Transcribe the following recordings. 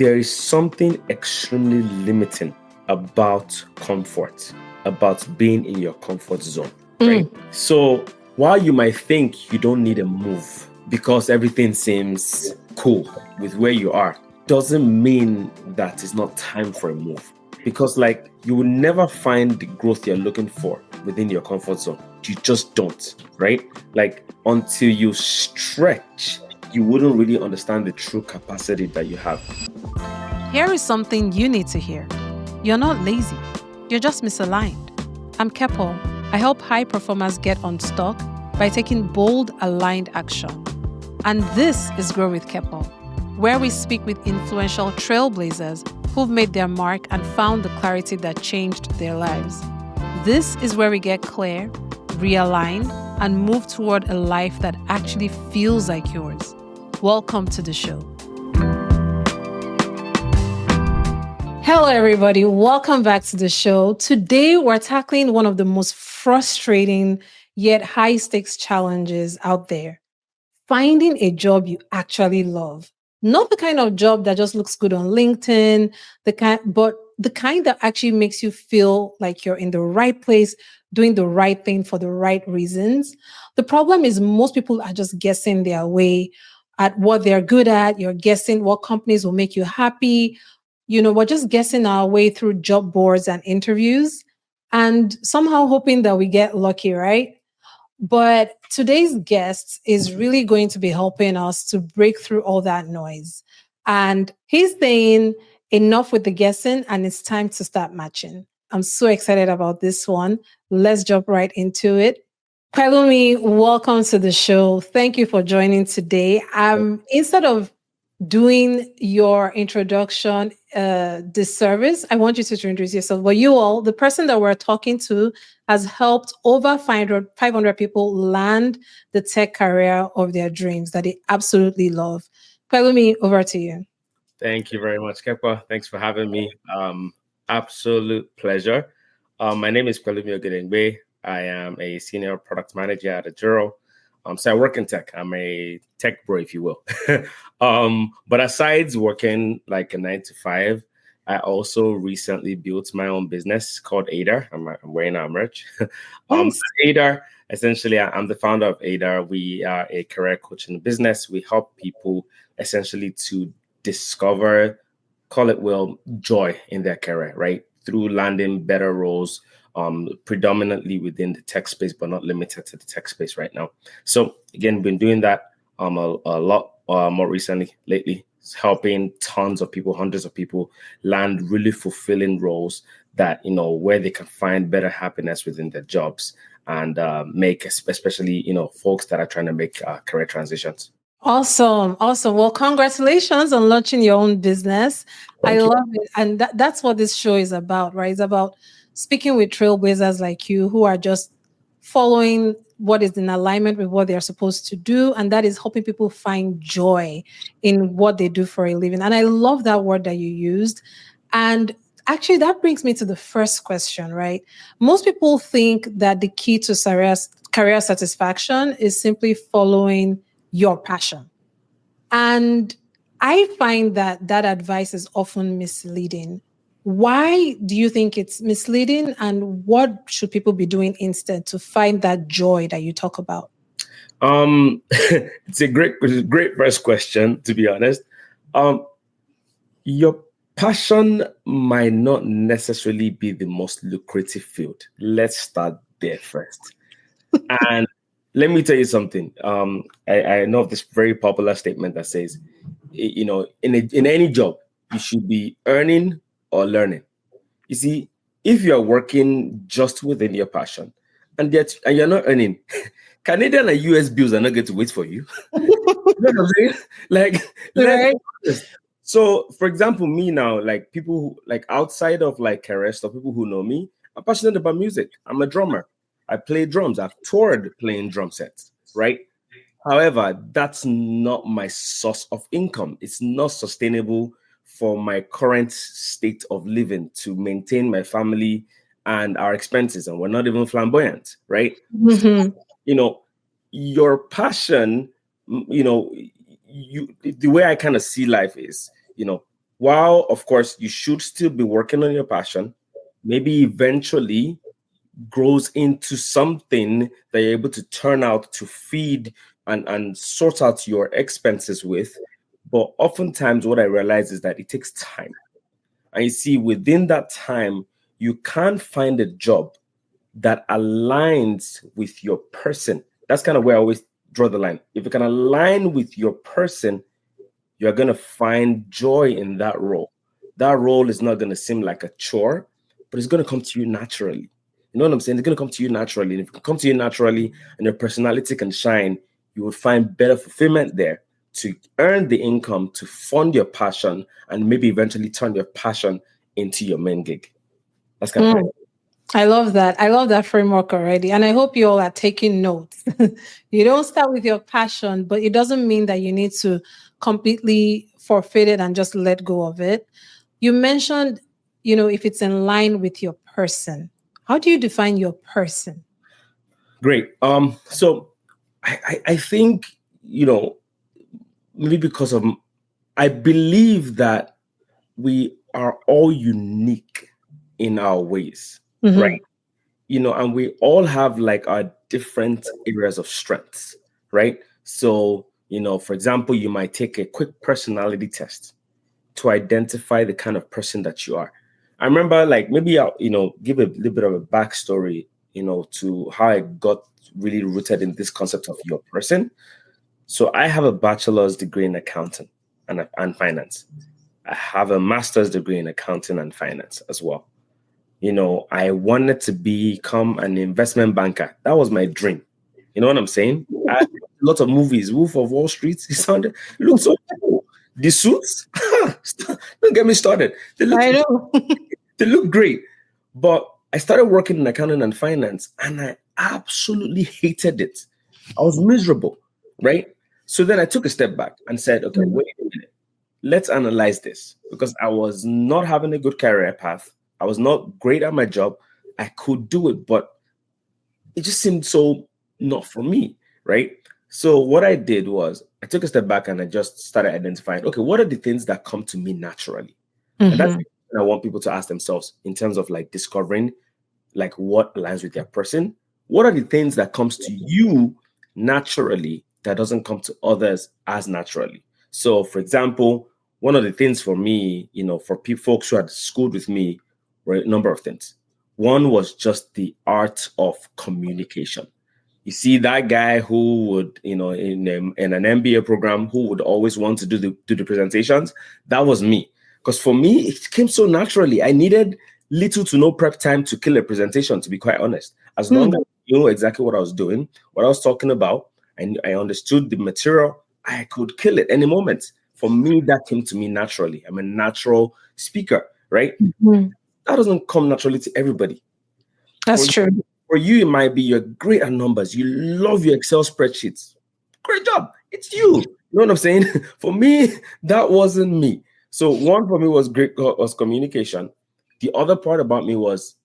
there is something extremely limiting about comfort, about being in your comfort zone, right? So while you might think you don't need a move because everything seems cool with where you are, doesn't mean that it's not time for a move. Because you will never find the growth you're looking for within your comfort zone. You just don't, right? Until you stretch, you wouldn't really understand the true capacity that you have. Here is something you need to hear. You're not lazy. You're just misaligned. I'm Kepo. I help high performers get unstuck by taking bold, aligned action. And this is Grow With Kepo, where we speak with influential trailblazers who've made their mark and found the clarity that changed their lives. This is where we get clear, realign, and move toward a life that actually feels like yours. Welcome to the show. Hello, everybody. Welcome back to the show. Today, we're tackling one of the most frustrating yet high-stakes challenges out there. Finding a job you actually love. Not the kind of job that just looks good on LinkedIn, but the kind that actually makes you feel like you're in the right place, doing the right thing for the right reasons. The problem is most people are just guessing their way at what they're good at. You're guessing what companies will make you happy. We're just guessing our way through job boards and interviews and somehow hoping that we get lucky, right? But today's guest is really going to be helping us to break through all that noise. And he's saying enough with the guessing and it's time to start matching. I'm so excited about this one. Let's jump right into it. Pelumi, welcome to the show. Thank you for joining today. Instead of doing your introduction disservice, I want you to introduce yourself. But the person that we're talking to has helped over 500 people land the tech career of their dreams that they absolutely love. Pelumi, over to you. Thank you very much, Kepa. Thanks for having me. Absolute pleasure. My name is Pelumi Ogedengbe. I am a senior product manager at Aidrr. So I work in tech. I'm a tech bro, if you will. But aside working like a 9 to 5, I also recently built my own business called Aidrr. I'm wearing our merch. Nice. Aidrr, essentially, I'm the founder of Aidrr. We are a career coaching business. We help people essentially to discover, joy in their career, right? Through landing better roles, predominantly within the tech space, but not limited to the tech space right now. So again, been doing that a lot more recently, lately, helping tons of people, hundreds of people land really fulfilling roles that, where they can find better happiness within their jobs and make, especially, folks that are trying to make career transitions. Awesome. Well, congratulations on launching your own business. Thank you. Love it. And that's what this show is about, right? It's about speaking with trailblazers like you who are just following what is in alignment with what they're supposed to do. And that is helping people find joy in what they do for a living. And I love that word that you used. And actually, that brings me to the first question, right? Most people think that the key to career satisfaction is simply following your passion. And I find that advice is often misleading. Why do you think it's misleading, and what should people be doing instead to find that joy that you talk about? It's a great first question, to be honest. Your passion might not necessarily be the most lucrative field. Let's start there first. And let me tell you something. I know of this very popular statement that says, in any job, you should be earning or learning. You see, if you are working just within your passion and you're not earning, Canadian and US bills are not going to wait for you. You know what I'm saying? Let's be honest. So, for example, me now, people who, outside of career stuff, people who know me, I'm passionate about music. I'm a drummer. I play drums. I've toured playing drum sets, right? However, that's not my source of income. It's not sustainable for my current state of living to maintain my family and our expenses. And we're not even flamboyant, right? Mm-hmm. So, your passion, the way I kind of see life is, while of course you should still be working on your passion, maybe eventually grows into something that you're able to turn out to feed and sort out your expenses with. But oftentimes what I realize is that it takes time. And you see, within that time, you can't find a job that aligns with your person. That's kind of where I always draw the line. If you can align with your person, you're going to find joy in that role. That role is not going to seem like a chore, but it's going to come to you naturally. You know what I'm saying? It's going to come to you naturally. And if it can come to you naturally and your personality can shine, you will find better fulfillment there to earn the income to fund your passion and maybe eventually turn your passion into your main gig. That's kind of how. I love that. I love that framework already. And I hope you all are taking notes. You don't start with your passion, but it doesn't mean that you need to completely forfeit it and just let go of it. You mentioned, if it's in line with your person. How do you define your person? Great. So I think, maybe because of, I believe that we are all unique in our ways, right? Mm-hmm. And we all have like our different areas of strengths, right? So, for example, you might take a quick personality test to identify the kind of person that you are. I remember, like, maybe I'll, give a little bit of a backstory, to how I got really rooted in this concept of your person. So I have a bachelor's degree in accounting and finance. I have a master's degree in accounting and finance as well. I wanted to become an investment banker. That was my dream. You know what I'm saying? I had a lot of movies. Wolf of Wall Street. It looked so cool. The suits, don't get me started. I know. They look great. But I started working in accounting and finance, and I absolutely hated it. I was miserable, right? So then I took a step back and said, okay, wait a minute. Let's analyze this, because I was not having a good career path. I was not great at my job. I could do it, but it just seemed so not for me, right? So what I did was I took a step back and I just started identifying, okay, what are the things that come to me naturally? And that's Mm-hmm. what I want people to ask themselves in terms of like discovering like what aligns with their person. What are the things that comes to you naturally that doesn't come to others as naturally? So, for example, one of the things for me, for folks who had schooled with me, were a number of things. One was just the art of communication. You see that guy who would, in an MBA program, who would always want to do the presentations. That was me, because for me it came so naturally. I needed little to no prep time to kill a presentation. To be quite honest, as long as I knew exactly what I was doing, what I was talking about, and I understood the material, I could kill it any moment. For me, that came to me naturally. I'm a natural speaker, right? Mm-hmm. That doesn't come naturally to everybody. That's true. For you, it might be you're great at numbers. You love your Excel spreadsheets. Great job. It's you. You know what I'm saying? For me, that wasn't me. So one for me was great, was communication. The other part about me was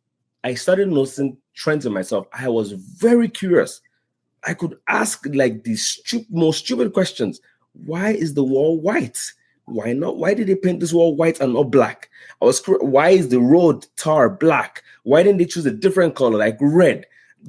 I started noticing trends in myself. I was very curious. I could ask like the most stupid questions. Why is the wall white? Why not? Why did they paint this wall white and not black? Why is the road tar black? Why didn't they choose a different color like red?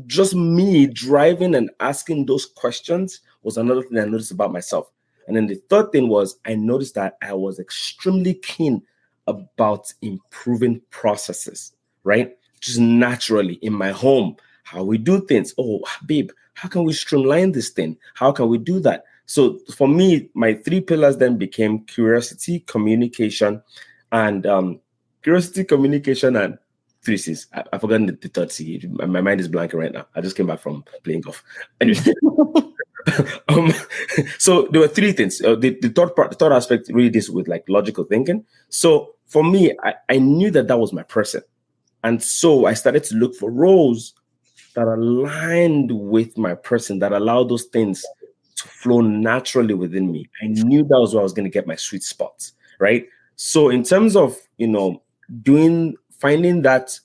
Just me driving and asking those questions was another thing I noticed about myself. And then the third thing was I noticed that I was extremely keen about improving processes, right? Just naturally in my home, how we do things. Oh, babe, how can we streamline this thing? How can we do that? So for me, my three pillars then became curiosity, communication, and curiosity, communication, and three C's. I've forgotten the third C. My mind is blanking right now. I just came back from playing golf. Anyway, um, so there were three things. The third aspect really deals with like logical thinking. So for me, I knew that was my person. And so I started to look for roles that aligned with my person, that allowed those things to flow naturally within me. I knew that was where I was going to get my sweet spots, right? So in terms of, finding that,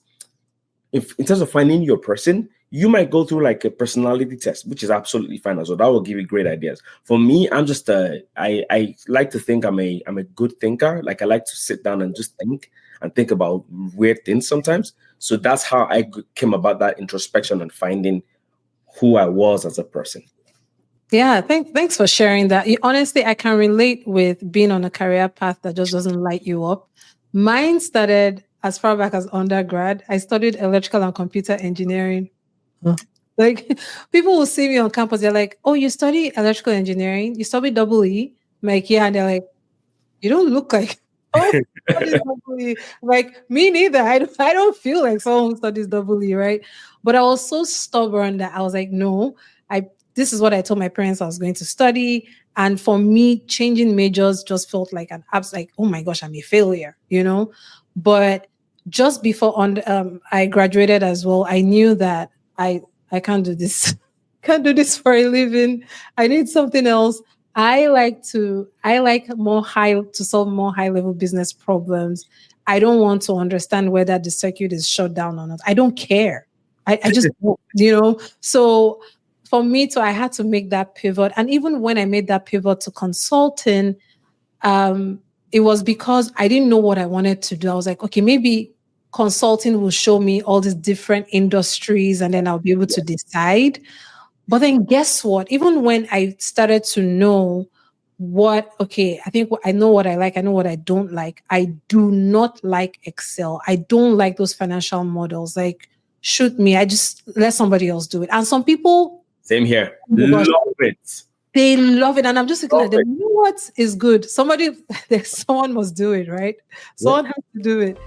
if in terms of finding your person, You might go through like a personality test, which is absolutely fine as well. That will give you great ideas. For me, I'm just I like to think I'm a good thinker. Like I like to sit down and just think and think about weird things sometimes. So that's how came about that introspection and finding who I was as a person. Yeah, thanks for sharing that. Honestly, I can relate with being on a career path that just doesn't light you up. Mine started as far back as undergrad. I studied electrical and computer engineering. Huh. Like people will see me on campus, they're like, "Oh, you study electrical engineering? You study double E?" I'm like, yeah, and they're like, you don't look like oh studies double E. Like me neither. I don't feel like someone who studies double E, right? But I was so stubborn that I was like, no, I this is what I told my parents I was going to study. And for me, changing majors just felt like an abs like, oh my gosh, I'm a failure, you know? But just before I graduated as well, I knew that I can't do this. Can't do this for a living. I need something else. I like more high to solve more high level business problems. I don't want to understand whether the circuit is shut down or not. I don't care. I just don't, you know. So for me to I had to make that pivot. And even when I made that pivot to consulting, um, it was because I didn't know what I wanted to do. I was like, okay, maybe consulting will show me all these different industries and then I'll be able to decide. But then guess what? Even when I started to know okay, I think I know what I like, I know what I don't like. I do not like Excel. I don't like those financial models. Like, shoot me. I just let somebody else do it. And some people, Same here. oh my gosh, Love it. they love it. And I'm just looking Love at them. it. You know what is good? Someone must do it, right? Yeah. Someone has to do it.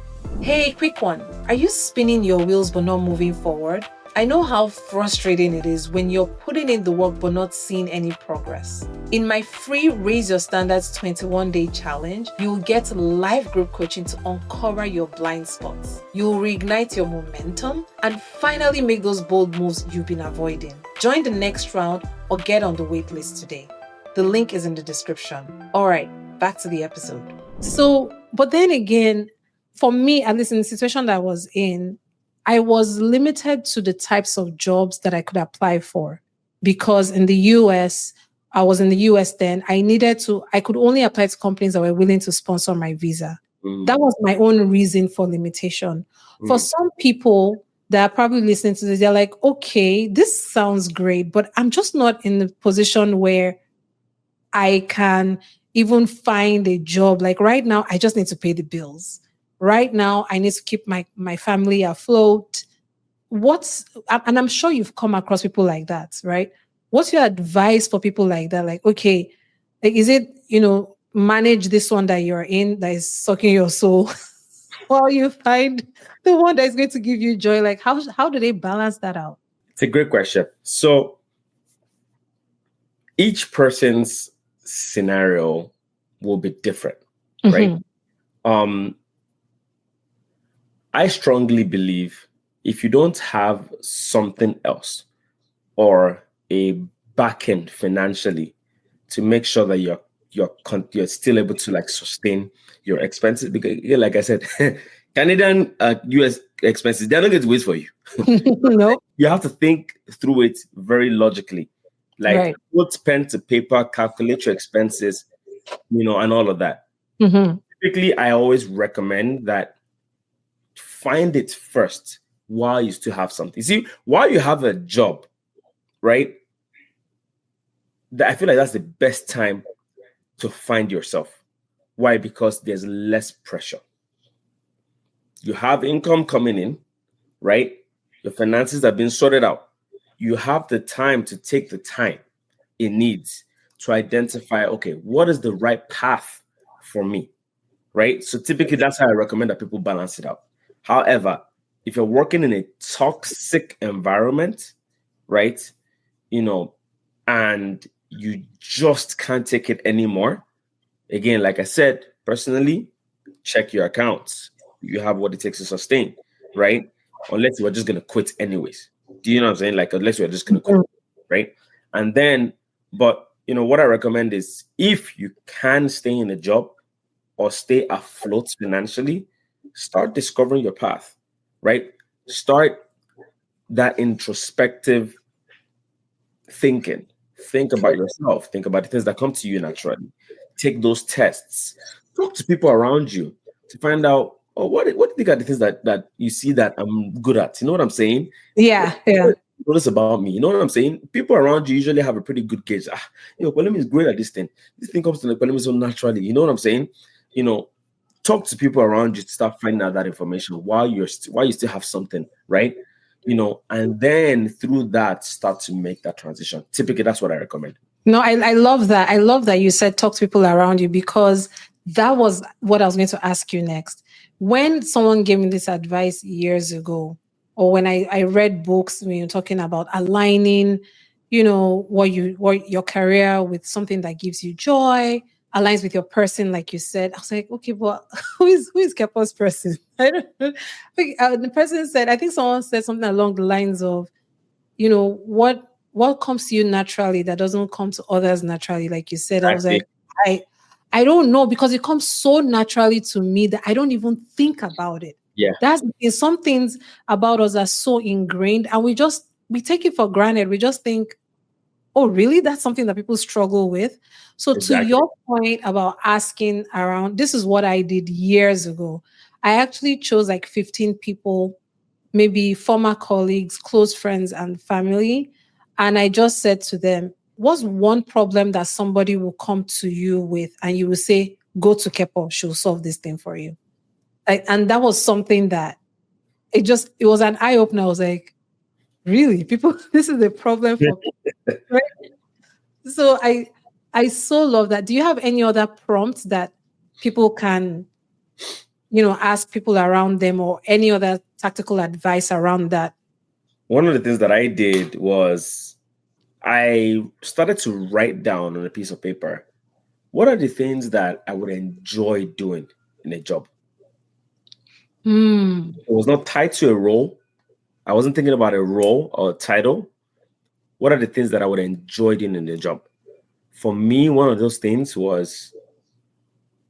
Hey, quick one. Are you spinning your wheels but not moving forward? I know how frustrating it is when you're putting in the work but not seeing any progress. In my free Raise Your Standards 21-day challenge, you'll get live group coaching to uncover your blind spots. You'll reignite your momentum and finally make those bold moves you've been avoiding. Join the next round or get on the waitlist today. The link is in the description. All right, back to the episode. So, but then again, for me, at least in the situation that I was in, I was limited to the types of jobs that I could apply for because in the US, I was in the US then, I could only apply to companies that were willing to sponsor my visa. That was my own reason for limitation. For some people that are probably listening to this, they're like, okay, this sounds great, but I'm just not in the position where I can even find a job. Like right now, I just need to pay the bills. Right now, I need to keep my family afloat. And I'm sure you've come across people like that, right? What's your advice for people like that? Like, okay, like, is it, manage this one that you're in that is sucking your soul while you find the one that is going to give you joy? Like, how do they balance that out? It's a great question. So each person's scenario will be different, right? Um, I strongly believe if you don't have something else or a backend financially to make sure that you're still able to like sustain your expenses, because yeah, like I said, Canadian US expenses, they're not going to wait for you. No, You have to think through it very logically, like right. put pen to paper, calculate your expenses, and all of that. Mm-hmm. Typically, I always recommend that find it first while you still have something. See, while you have a job, right? I feel like that's the best time to find yourself. Why? Because there's less pressure. You have income coming in, right? Your finances have been sorted out. You have the time to take the time it needs to identify, okay, what is the right path for me, right? So typically that's how I recommend that people balance it out. However, if you're working in a toxic environment, right, and you just can't take it anymore, again, like I said, personally, check your accounts. You have what it takes to sustain, right? Unless you are just going to quit anyways. Do you know what I'm saying? Like, unless you're just going to quit, right? And then, but, what I recommend is if you can stay in a job or stay afloat financially, start discovering your path, right? Start that introspective thinking. Think about yourself. Think about the things that come to you naturally. Take those tests. Talk to people around you to find out, oh, what do you think are the things that you see that I'm good at? You know what I'm saying? What Yeah, yeah. what notice about me? You know what I'm saying? People around you usually have a pretty good gauge. Pelumi is great at this thing. This thing comes to the Pelumi so naturally. You know what I'm saying? You know, talk to people around you to start finding out that information while you still have something, right? And then through that start to make that transition. Typically, that's what I recommend. No, I love that. I love that you said talk to people around you, because that was what I was going to ask you next. When someone gave me this advice years ago, or when I read books when you're talking about aligning, what your career with something that gives you joy, aligns with your person, like you said. I was like, okay, but who is Kepo's person? I don't know. The person said, I think someone said something along the lines of, what comes to you naturally that doesn't come to others naturally, like you said. I was Exactly. like, i I don't know, because it comes so naturally to me that I don't even think about it. Yeah, That's the thing. Some things about us are so ingrained, and we take it for granted. We just think, oh, really? That's something that people struggle with. So to exactly. your point about asking around, this is what I did years ago. I actually chose like 15 people, maybe former colleagues, close friends, and family. And I just said to them, what's one problem that somebody will come to you with and you will say, go to Kepo, she'll solve this thing for you. And that was something that it was an eye opener. I was like, really? People, this is a problem for people, right? So I so love that. Do you have any other prompts that people can, ask people around them, or any other tactical advice around that? One of the things that I did was I started to write down on a piece of paper what are the things that I would enjoy doing in a job. Hmm. It was not tied to a role. I wasn't thinking about a role or a title. What are the things that I would enjoy doing in the job? For me, one of those things was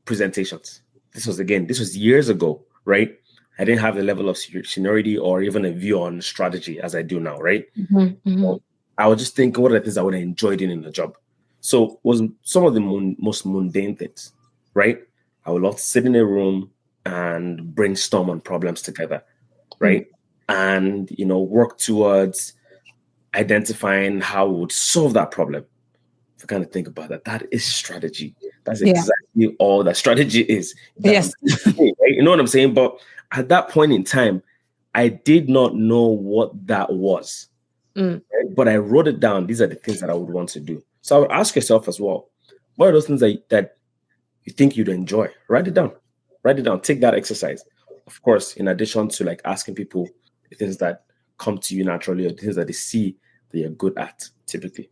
presentations. This was years ago, right? I didn't have the level of seniority or even a view on strategy as I do now, right? Mhm, So mhm, I was just thinking, what are the things I would enjoy doing in the job? So was some of the most mundane things, right? I would love to sit in a room and brainstorm on problems together, mm. right? And work towards identifying how we would solve that problem. If you kind of think about that, that is strategy. That's Yeah. exactly all that strategy is. That I'm Yes. saying, right? You know what I'm saying? But at that point in time, I did not know what that was. Mm. Right? But I wrote it down. These are the things that I would want to do. So I would ask yourself as well, what are those things that you think you'd enjoy? Write it down. Write it down. Take that exercise. Of course, in addition to like asking people the things that come to you naturally or the things that they see that you're good at typically.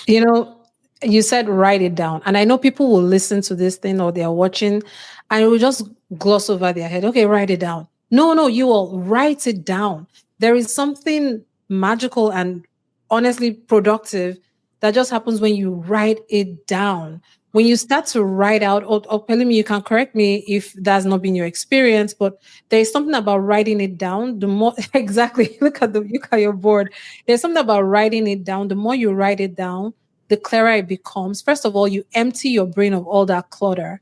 You know, you said write it down. And I know people will listen to this thing, or they're watching, and it will just gloss over their head. Okay, write it down. No, no, you will write it down. There is something magical and honestly productive that just happens when you write it down. When you start to write out, or Pelumi, you can correct me if that's not been your experience, but there is something about writing it down. The more exactly, look at your board. There's something about writing it down. The more you write it down, the clearer it becomes. First of all, you empty your brain of all that clutter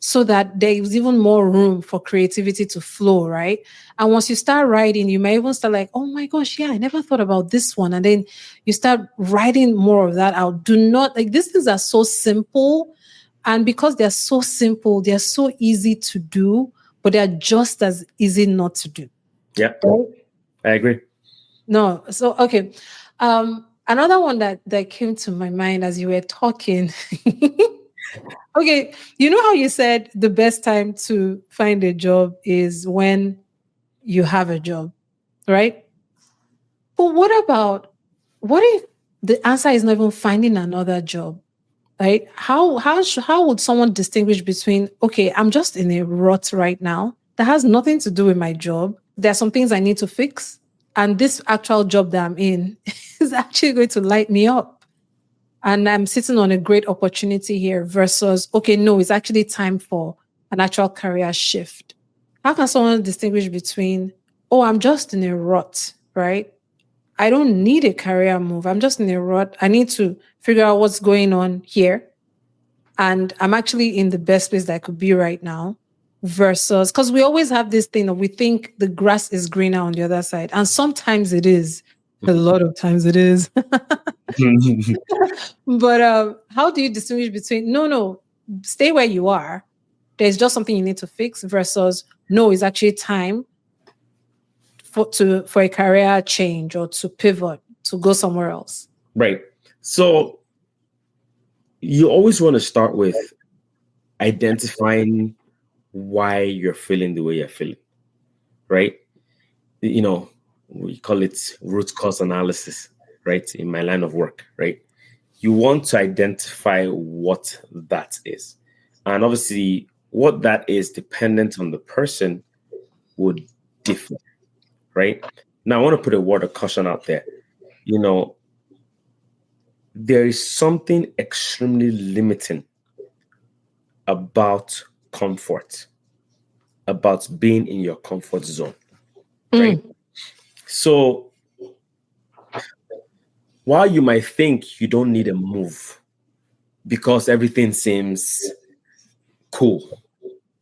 so that there is even more room for creativity to flow, right? And once you start writing, you may even start like, oh my gosh, yeah, I never thought about this one. And then you start writing more of that out. Do not, like, these things are so simple. And because they're so simple, they're so easy to do, but they're just as easy not to do. Yeah, Right? I agree. No. So, okay. Another one that came to my mind as you were talking. Okay, you know how you said the best time to find a job is when you have a job, right? But what if the answer is not even finding another job, right? How would someone distinguish between, okay, I'm just in a rut right now that has nothing to do with my job. There are some things I need to fix, and this actual job that I'm in is actually going to light me up, and I'm sitting on a great opportunity here, versus, okay, no, it's actually time for an actual career shift. How can someone distinguish between, oh, I'm just in a rut, right? I don't need a career move. I'm just in a rut. I need to figure out what's going on here. And I'm actually in the best place that I could be right now. Versus, because we always have this thing that we think the grass is greener on the other side. And sometimes it is. A lot of times it is. But how do you distinguish between no, stay where you are? There's just something you need to fix versus no, it's actually time for a career change or to pivot to go somewhere else. Right. So you always want to start with identifying why you're feeling the way you're feeling, right? You know, we call it root cause analysis, right? In my line of work, right? You want to identify what that is. And obviously, what that is dependent on the person would differ, right? Now, I want to put a word of caution out there. You know, there is something extremely limiting about comfort, about being in your comfort zone, right? So while you might think you don't need a move because everything seems cool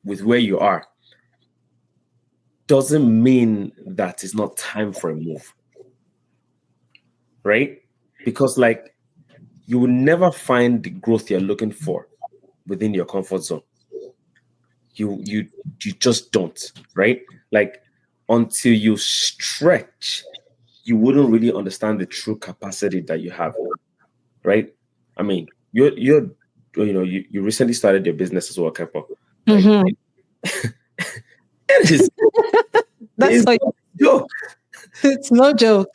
with where you are, doesn't mean that it's not time for a move, right? Because like you will never find the growth you're looking for within your comfort zone. You just don't, right? Like until you stretch, you wouldn't really understand the true capacity that you have, right? I mean, you recently started your business as well, Kepo, right? Mm-hmm. It is That's it's like no joke, it's no joke.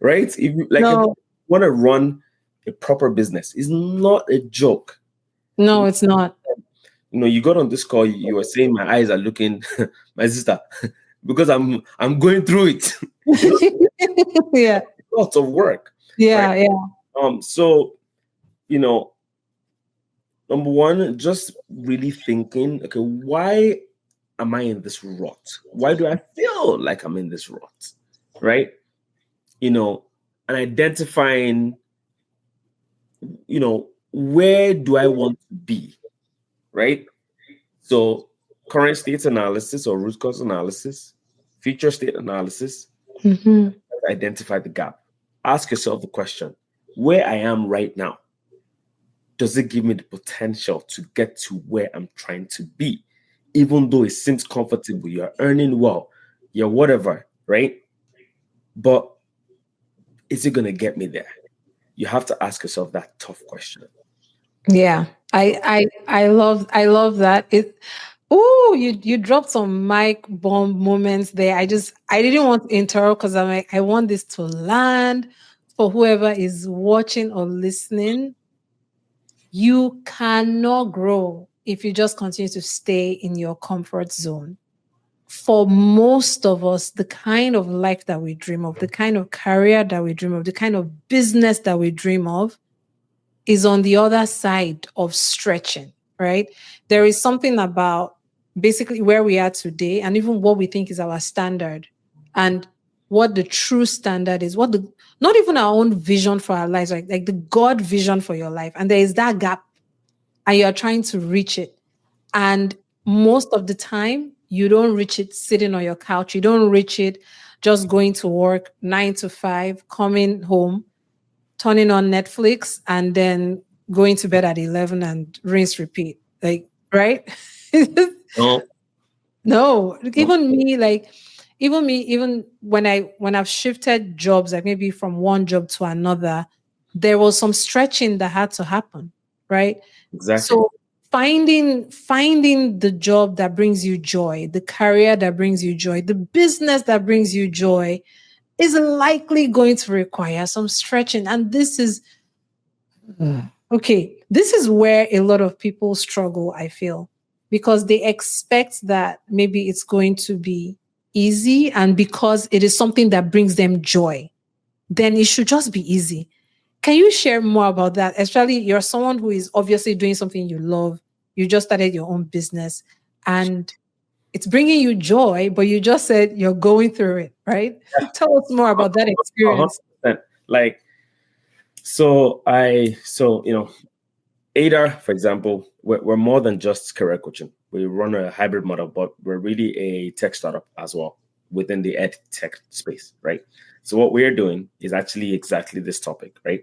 right? If you like if you No, want to run a proper business, it's not a joke. no, it's not. You got on this call, you were saying my eyes are looking, my sister, because I'm going through it. Yeah, Lots of work, right? yeah, yeah. So you know, number one, just really thinking, okay, why am I in this rut? Why do I feel like I'm in this rut? Right? And identifying, where do I want to be? Right? So current state analysis or root cause analysis, future state analysis, Mm-hmm. identify the gap. Ask yourself the question, where I am right now, does it give me the potential to get to where I'm trying to be? Even though it seems comfortable, you're earning well, you're whatever, right? But is it going to get me there? You have to ask yourself that tough question. Yeah, I love that. You dropped some mic bomb moments there. I didn't want to interrupt because I'm like, I want this to land for whoever is watching or listening. You cannot grow if you just continue to stay in your comfort zone. For most of us, the kind of life that we dream of, the kind of career that we dream of, the kind of business that we dream of is on the other side of stretching, right? There is something about basically where we are today and even what we think is our standard and what the true standard is, not even our own vision for our lives, like the God vision for your life. And there is that gap and you're trying to reach it. And most of the time, you don't reach it sitting on your couch. You don't reach it just going to work 9 to 5, coming home, turning on Netflix, and then going to bed at 11 and rinse, repeat. Like, right? No, No, no, even when I've shifted jobs, like maybe from one job to another, there was some stretching that had to happen, right? exactly. So finding the job that brings you joy, the career that brings you joy, the business that brings you joy is likely going to require some stretching. And this is okay. This is where a lot of people struggle, I feel, because they expect that maybe it's going to be easy. And because it is something that brings them joy, then it should just be easy. Can you share more about that? Especially you're someone who is obviously doing something you love. You just started your own business and it's bringing you joy, but you just said you're going through it, right? Tell us more about that experience. Like, so Aidrr, for example, we're more than just career coaching. We run a hybrid model, but we're really a tech startup as well within the ed tech space, right? So what we're doing is actually exactly this topic, right?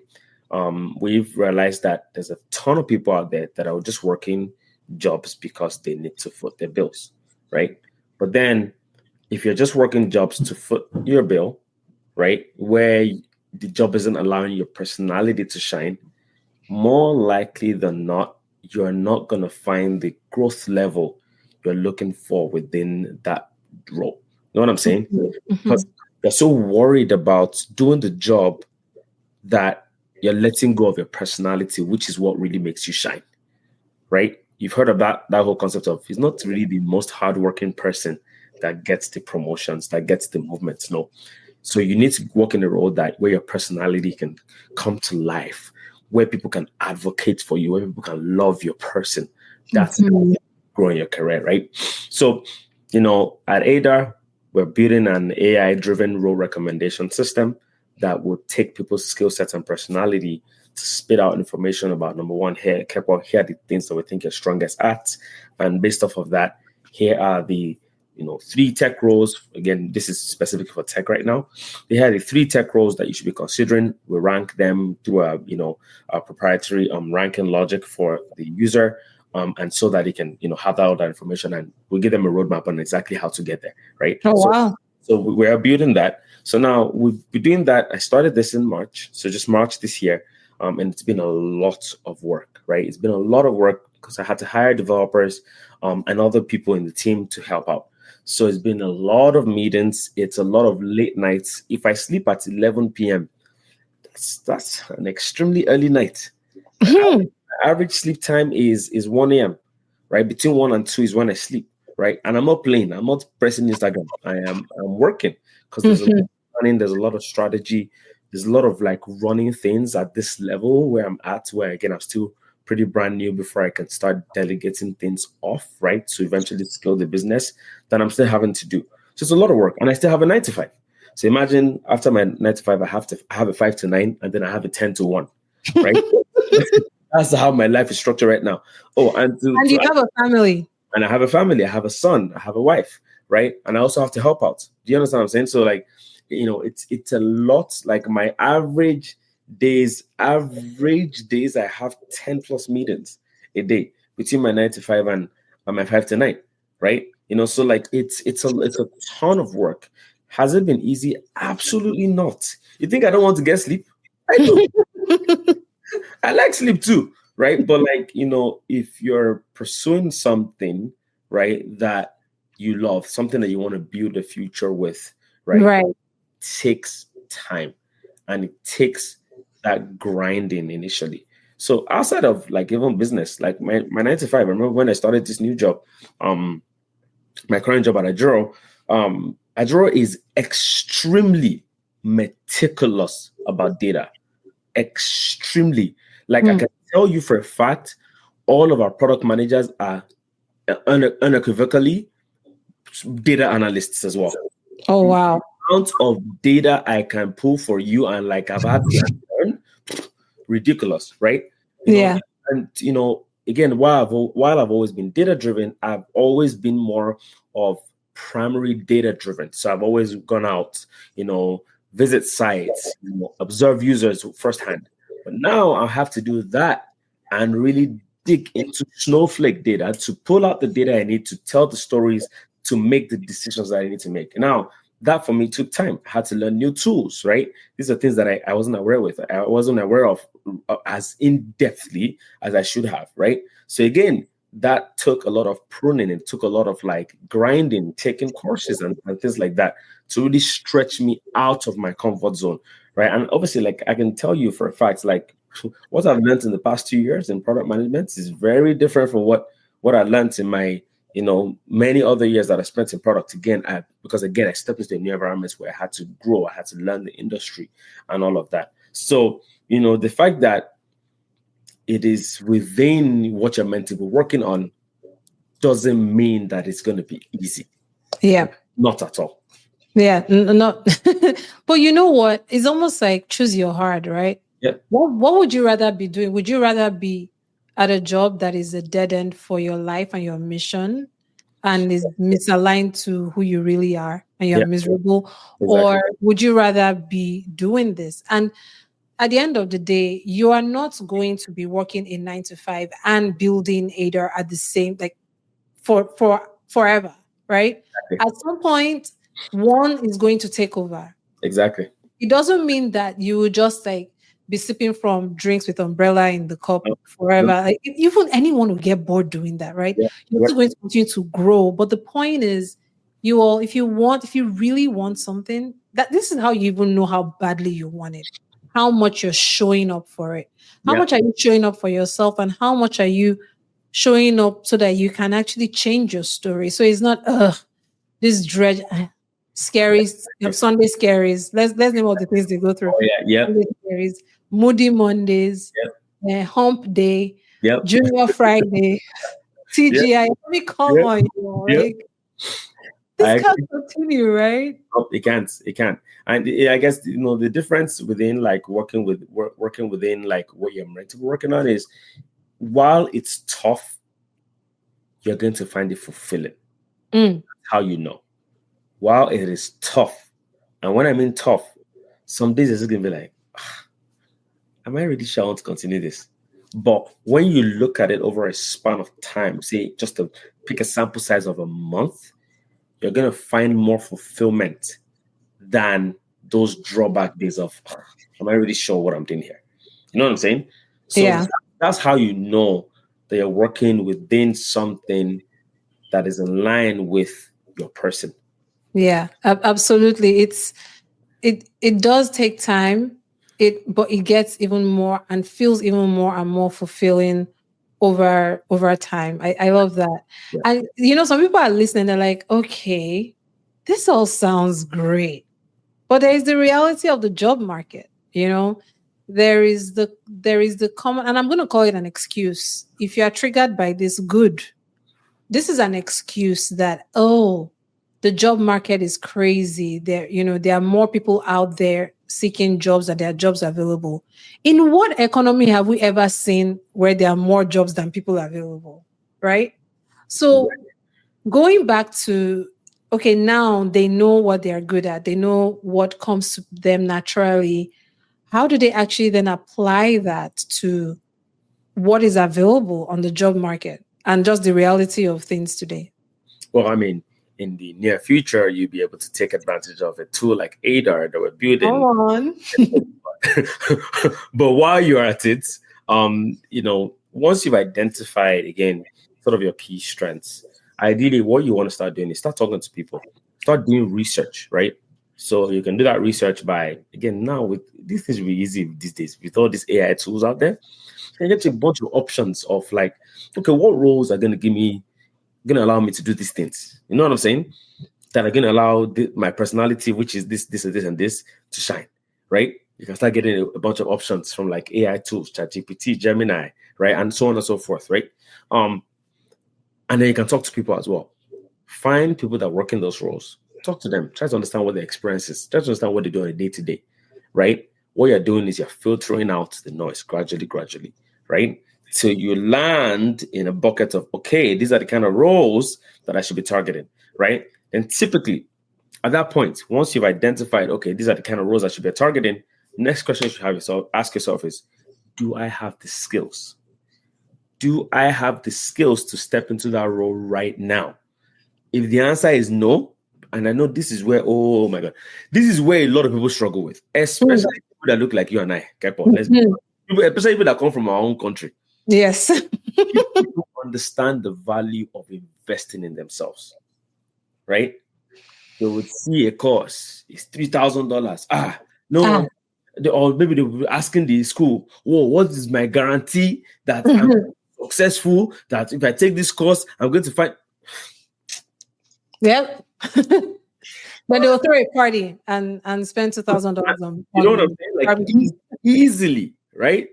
We've realized that there's a ton of people out there that are just working jobs because they need to foot their bills, right? But then if you're just working jobs to foot your bill, right, where the job isn't allowing your personality to shine, more likely than not, you're not going to find the growth level you're looking for within that role. You know what I'm saying? Mhm. Because you're so worried about doing the job that you're letting go of your personality, which is what really makes you shine, right? You've heard about that whole concept of he's not really the most hardworking person that gets the promotions, that gets the movements. No. So you need to work in a role that where your personality can come to life, where people can advocate for you, where people can love your person. That's Mhm. growing your career, right? So, at Aidrr, we're building an AI-driven role recommendation system that will take people's skill sets and personality to spit out information about number one, here, Kepo, here are the things that we think you're strongest at. And based off of that, here are the three tech roles. Again, this is specific for tech right now. They have the three tech roles that you should be considering. We rank them through a proprietary ranking logic for the user, and so that they can have all that information, and we give them a roadmap on exactly how to get there, right? Oh, So wow. we are building that. So now we've been doing that. I started this in March, so just March this year, and it's been a lot of work, right? It's been a lot of work because I had to hire developers and other people in the team to help out. So it's been a lot of meetings. It's a lot of late nights. If I sleep at 11 p.m., that's an extremely early night. My Mhm. average sleep time is 1 a.m., right? Between 1 and 2 is when I sleep, right? And I'm not playing. I'm not pressing Instagram. I'm working because there's a lot Mhm. of planning, there's a lot of strategy, there's a lot of like running things at this level where I'm at, where again I'm still pretty brand new before I can start delegating things off, right? To eventually scale the business that I'm still having to do. So it's a lot of work. And I still have a 9 to 5. So imagine after my 9 to 5, I have a 5 to 9, and then I have a 10 to 1, right? That's how my life is structured right now. Oh, and And you have a family. and I have a family, I have a son, I have a wife, right? And I also have to help out. Do you understand what I'm saying? So like, it's a lot. Like my average days, I have 10 plus meetings a day between my 9 to 5 and my 5 to 9, right? So like it's a ton of work. Has it been easy? Absolutely not. You think I don't want to get sleep? I do. I like sleep too, right? But like, if you're pursuing something, right, that you love, something that you want to build a future with, right, Right. takes time and it takes that grinding initially. So outside of like even business, like my 9 to 5, I remember when I started this new job, um, my current job at Aidrr is extremely meticulous about data. Extremely. Like I Mm. can tell you for a fact, all of our product managers are unequivocally data analysts as well. Oh, The wow. amount of data I can pull for you and like I've had to learn, ridiculous, right? You know, Yeah. and again, while I've always been data driven, I've always been more of primary data driven. So I've always gone out, visit sites, observe users firsthand. But now I have to do that and really dig into Snowflake data to pull out the data I need to tell the stories, to make the decisions that I need to make. Now, that for me took time. I had to learn new tools, right? These are things that I wasn't aware with. I wasn't aware of as in-depthly as I should have, right? So again, that took a lot of pruning. It took a lot of like grinding, taking courses and things like that to really stretch me out of my comfort zone, right? And obviously, like I can tell you for a fact, like what I've learned in the past 2 years in product management is very different from what I learned in my many other years that I spent in product. Again, because again I stepped into a new environment where I had to grow, I had to learn the industry and all of that. So the fact that it is within what you're meant to be working on doesn't mean that it's going to be easy. Yeah. Not at all. Yeah, no. But you know what? It's almost like choose your heart, right? Yeah, What would you rather be doing? Would you rather be at a job that is a dead end for your life and your mission and is misaligned to who you really are and you're yeah, miserable? exactly. Or would you rather be doing this? And at the end of the day, you are not going to be working a 9 to 5 and building Aidrr at the same, like, for forever, right? Exactly. At some point, one is going to take over. Exactly. It doesn't mean that you will just like be sipping from drinks with umbrella in the cup No, forever. no, Like, even anyone will get bored doing that, right? yeah, You're yeah, still going to continue to grow. But the point is, you all, if you really want something, that this is how you even know how badly you want it, how much you're showing up for it. How yeah, much are you showing up for yourself, and how much are you showing up so that you can actually change your story? So it's not this dread, scary Sunday scaries. Let's name all the things they go through. oh yeah, yep, Sunday scaries, Moody Mondays, yep, Hump Day, yep, Junior Friday, yep, TGI. I mean, come yep, on, you know, yep. like this I can't agree. continue, right? Oh, it can't. It can't. And I guess the difference within like working within like what you're meant to be working on is while it's tough, you're going to find it fulfilling. Mm, How you know? While it is tough, and when I mean tough, some days it's going to be like, am I really sure I want to continue this? But when you look at it over a span of time, say just to pick a sample size of a month, you're going to find more fulfillment than those drawback days of, am I really sure what I'm doing here? You know what I'm saying? So yeah, that's how you know that you're working within something that is in line with your person. yeah, absolutely. It does take time. But it gets even more and feels even more and more fulfilling over time. I love that. Yeah. And some people are listening, they're like, okay, this all sounds great. But there is the reality of the job market, there is the common, and I'm gonna call it an excuse. If you are triggered by this, good. This is an excuse that, oh, the job market is crazy. There are more people out there seeking jobs than there are jobs available. In what economy have we ever seen where there are more jobs than people available? Right? So going back to, okay, now they know what they're good at, they know what comes to them naturally. How do they actually then apply that to what is available on the job market and just the reality of things today? Well, I mean, in the near future, you'll be able to take advantage of a tool like Aidrr that we're Come building. on. But while you're at it, once you've identified again sort of your key strengths, ideally what you want to start doing is start talking to people, start doing research, right? So you can do that research by again now with these things will be easy these days with all these AI tools out there. You get a bunch of options of like, okay, what roles are gonna allow me to do these things? You know what I'm saying? That are gonna allow my personality, which is this and this and this, to shine, right? You can start getting a bunch of options from like AI tools, ChatGPT, Gemini, right, and so on and so forth, right? Um, and then you can talk to people as well. Find people that work in those roles. Talk to them. Try to understand what their experience is. Try to understand what they do on a day to day, right? What you're doing is you're filtering out the noise gradually, right? So you land in a bucket of, okay, these are the kind of roles that I should be targeting, right? And typically, at that point, once you've identified, okay, these are the kind of roles I should be targeting, next question you should ask yourself is, do I have the skills? Do I have the skills to step into that role right now? If the answer is no, and I know this is where, oh my God, this is where a lot of people struggle with, Mm, especially people that look like you and I, Kepo, mhm. especially people that come from our own country. Yes. People don't understand the value of investing in themselves, right? They would see a course, it's $3,000. Ah. No, or maybe they will be asking the school, whoa, what is my guarantee that I'm Mhm. successful? That if I take this course, I'm going to find. Yep. Then they will throw a party and spend $2,000 on You know what I'm saying? Like barbecue. easily, right?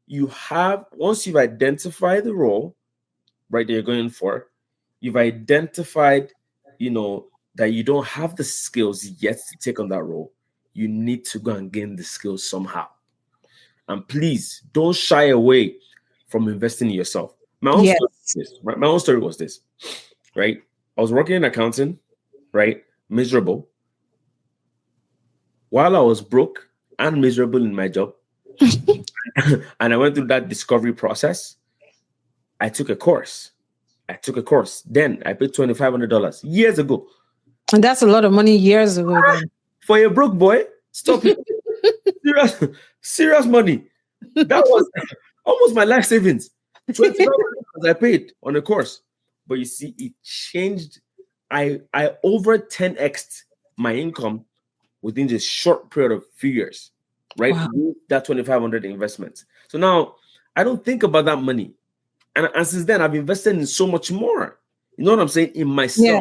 You have once you've identified the role, right, that you're going for, you've identified, that you don't have the skills yet to take on that role, you need to go and gain the skills somehow. And please don't shy away from investing in yourself. Yes. My own story was this, right? I was working in accounting, right? Miserable. While I was broke and miserable in my job, and I went through that discovery process, I took a course. Then I paid $2,500 years ago. And that's a lot of money years ago then. For a broke boy, stop it. Serious money. That was almost my life savings. $25 I paid on a course. But you see, it changed. I over 10x'd my income within this short period of few years, right? Wow. With that 2,500 investment. So now I don't think about that money. And since then, I've invested in so much more. You know what I'm saying? In myself. Yeah.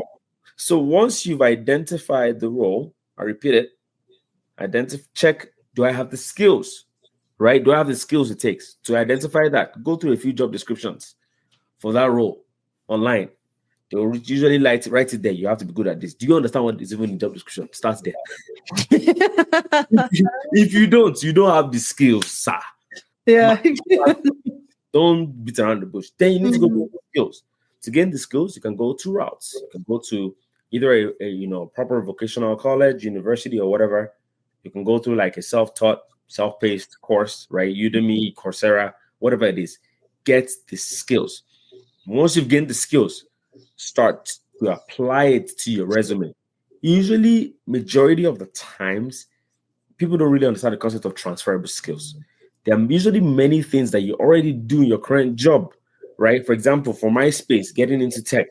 So once you've identified the role, I repeat it, check, do I have the skills, right? Do I have the skills it takes to identify that? Go through a few job descriptions for that role online. They'll usually write it there. You have to be good at this. Do you understand what is even in the job description? Start there. If you don't have the skills, sir. Yeah. Don't beat around the bush. Then you need to go get the skills. To gain the skills, you can go 2 routes. You can go to either a proper vocational college, university, or whatever. You can go through like a self-taught, self-paced course, right? Udemy, Coursera, whatever it is. Get the skills. Once you've gained the skills, start to apply it to your resume. Usually, majority of the times, people don't really understand the concept of transferable skills. There are usually many things that you already do in your current job, right? For example, for my space, getting into tech,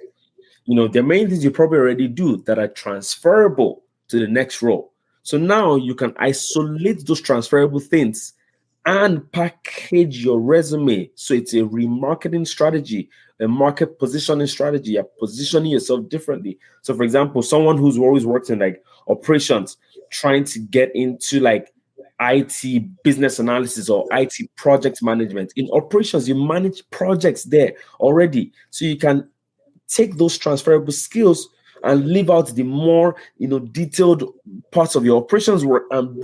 there are many things you probably already do that are transferable to the next role. So now you can isolate those transferable things and package your resume. So it's a remarketing strategy, a market positioning strategy. You're positioning yourself differently. So for example, someone who's always worked in like operations, trying to get into like IT business analysis or IT project management. In operations, you manage projects there already. So you can take those transferable skills and leave out the more, detailed parts of your operations work and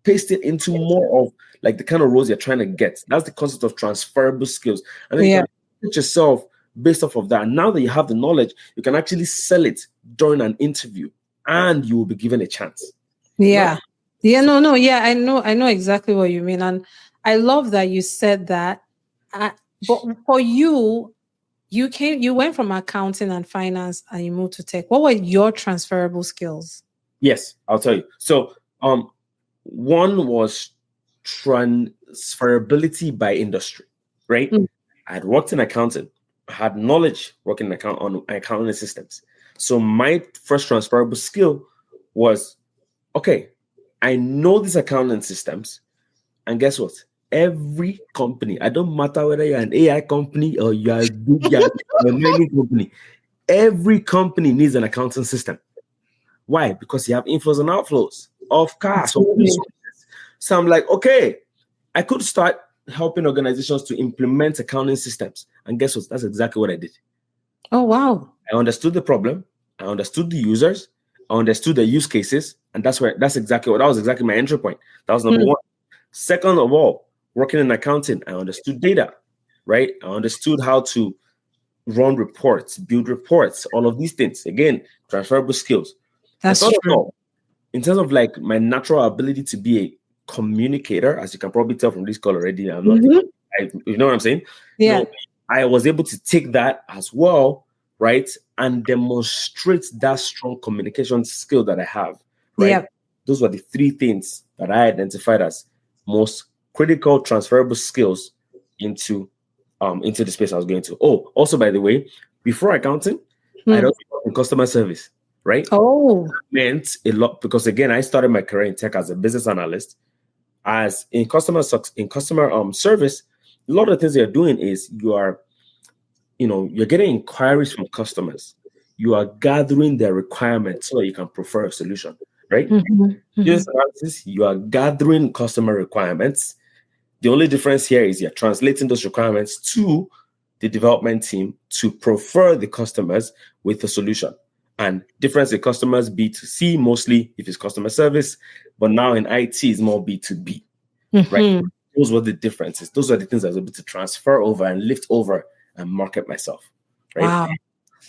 paste it into more of like the kind of roles you're trying to get. That's the concept of transferable skills. And then you can teach yourself based off of that. And now that you have the knowledge, you can actually sell it during an interview and you will be given a chance. Yeah. Yeah, no. Yeah, I know exactly what you mean. And I love that you said that. But for you went from accounting and finance and you moved to tech. What were your transferable skills? Yes, I'll tell you. So one was transferability by industry, right? I had worked in accounting. I had knowledge working on accounting systems. So my first transferable skill was, okay, I know these accounting systems. And guess what? Every company, I don't matter whether you're an AI company or you're a mining company, every company needs an accounting system. Why? Because you have inflows and outflows of cash. So I'm like, okay, I could start helping organizations to implement accounting systems. And guess what? That's exactly what I did. Oh, wow. I understood the problem. I understood the users. I understood the use cases. And that was exactly my entry point. That was number one. Second of all, working in accounting, I understood data, right? I understood how to run reports, build reports, all of these things. Again, transferable skills. That's true. In terms of like my natural ability to be a communicator, as you can probably tell from this call already, I'm not, you know what I'm saying? Yeah. I was able to take that as well, right? And demonstrate that strong communication skill that I have, right? Yeah. Those were the 3 things that I identified as most critical transferable skills into the space I was going to. Oh, also, by the way, before accounting, I also worked in customer service, right? Oh. That meant a lot because, again, I started my career in tech as a business analyst. As in customer service, a lot of the things you're doing is you're getting inquiries from customers. You are gathering their requirements so that you can prefer a solution, right? Business analysis, you are gathering customer requirements. The only difference here is you're translating those requirements to the development team to prefer the customers with the solution. And difference in customers B2C mostly if it's customer service, but now in IT is more B2B, right? Mm-hmm. Those were the differences. Those are the things I was able to transfer over and lift over and market myself, right? Wow.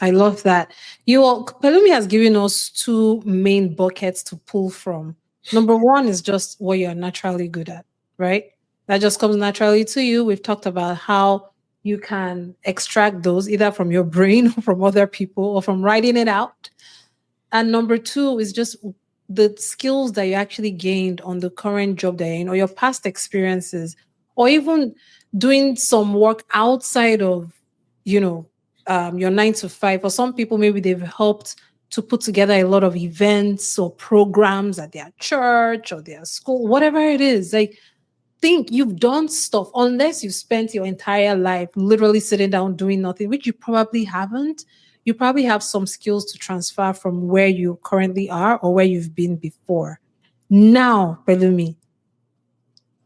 I love that. Pelumi has given us two main buckets to pull from. Number one is just what you're naturally good at, right? That just comes naturally to you. We've talked about how you can extract those either from your brain or from other people or from writing it out. And number two is just the skills that you actually gained on the current job that you're in or your past experiences, or even doing some work outside of, your 9 to 5. For some people, maybe they've helped to put together a lot of events or programs at their church or their school, whatever it is. Like, think you've done stuff unless you've spent your entire life literally sitting down doing nothing, which you probably haven't. You probably have some skills to transfer from where you currently are or where you've been before. Now, Pelumi,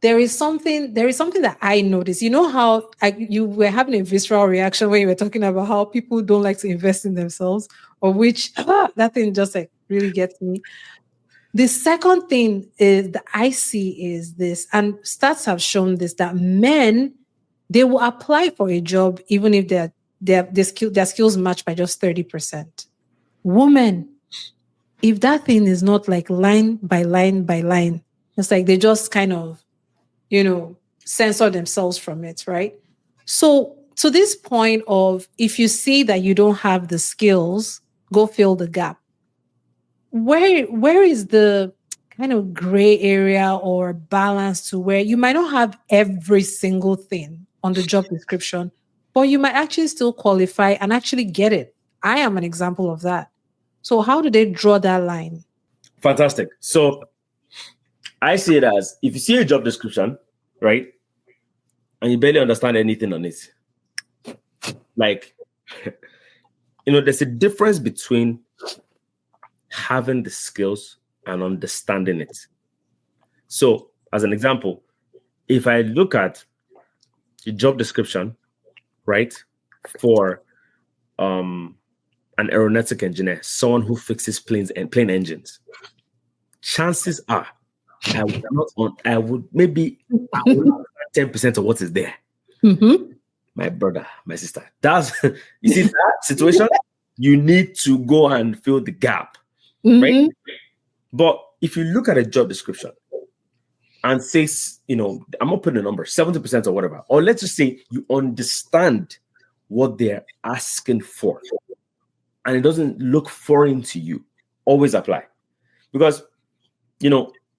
there is something that I noticed. You know how you were having a visceral reaction when you were talking about how people don't like to invest in themselves, or which that thing just like really gets me. The second thing is that I see is this, and stats have shown this, that men, they will apply for a job even if their skills match by just 30%. Women, if that thing is not like line by line by line, it's like they just kind of, censor themselves from it, right? So to this point of, if you see that you don't have the skills, go fill the gap. Where is the kind of gray area or balance to where you might not have every single thing on the job description, but you might actually still qualify and actually get it? I am an example of that. So how do they draw that line? Fantastic. So I see it as if you see a job description, right, and you barely understand anything on it, like, there's a difference between having the skills and understanding it. So, as an example, if I look at the job description, right, for an aeronautic engineer, someone who fixes planes and plane engines, chances are I would not I would maybe 10% of what is there. Mm-hmm. My brother, my sister. That's you see that situation, you need to go and fill the gap, right? Mm-hmm. But if you look at a job description and says, I'm not putting a number, 70% or whatever, or let's just say you understand what they're asking for and it doesn't look foreign to you, always apply. Because,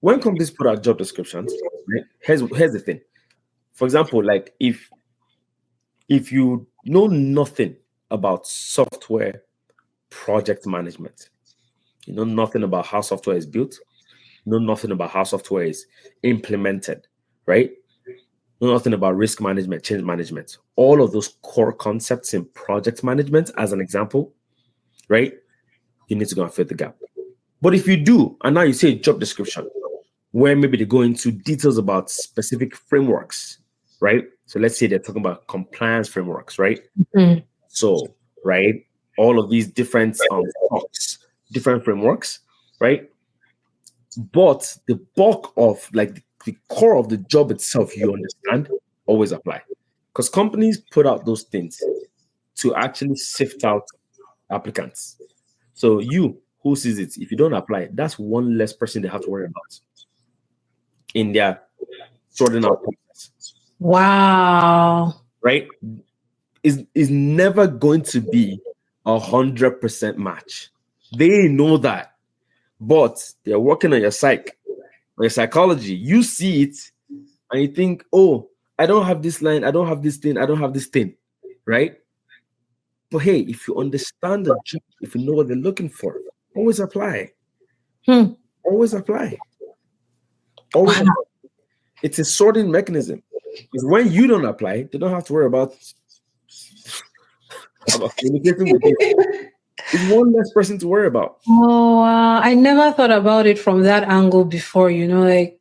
when companies put out job descriptions, right, here's the thing. For example, like if you know nothing about software project management, you know nothing about how software is built, know nothing about how software is implemented, right? Know nothing about risk management, change management, all of those core concepts in project management, as an example, right? You need to go and fill the gap. But if you do, and now you see a job description where maybe they go into details about specific frameworks, right? So let's say they're talking about compliance frameworks, right? Mm-hmm. So, right, all of these different different frameworks, right? But the bulk of like the core of the job itself, you understand, always apply. Because companies put out those things to actually sift out applicants. So you who sees it, if you don't apply, that's one less person they have to worry about in their sorting out process. Wow. Right? Is never going to be 100% match. They know that, but they're working on your psychology. You see it and you think, oh, I don't have this line, I don't have this thing, I don't have this thing, right? But hey, if you understand the job, if you know what they're looking for, always apply. Always apply. Always Wow. apply. It's a sorting mechanism. Because when you don't apply, they don't have to worry about communicating with you. It's one less person to worry about. Oh, I never thought about it from that angle before, like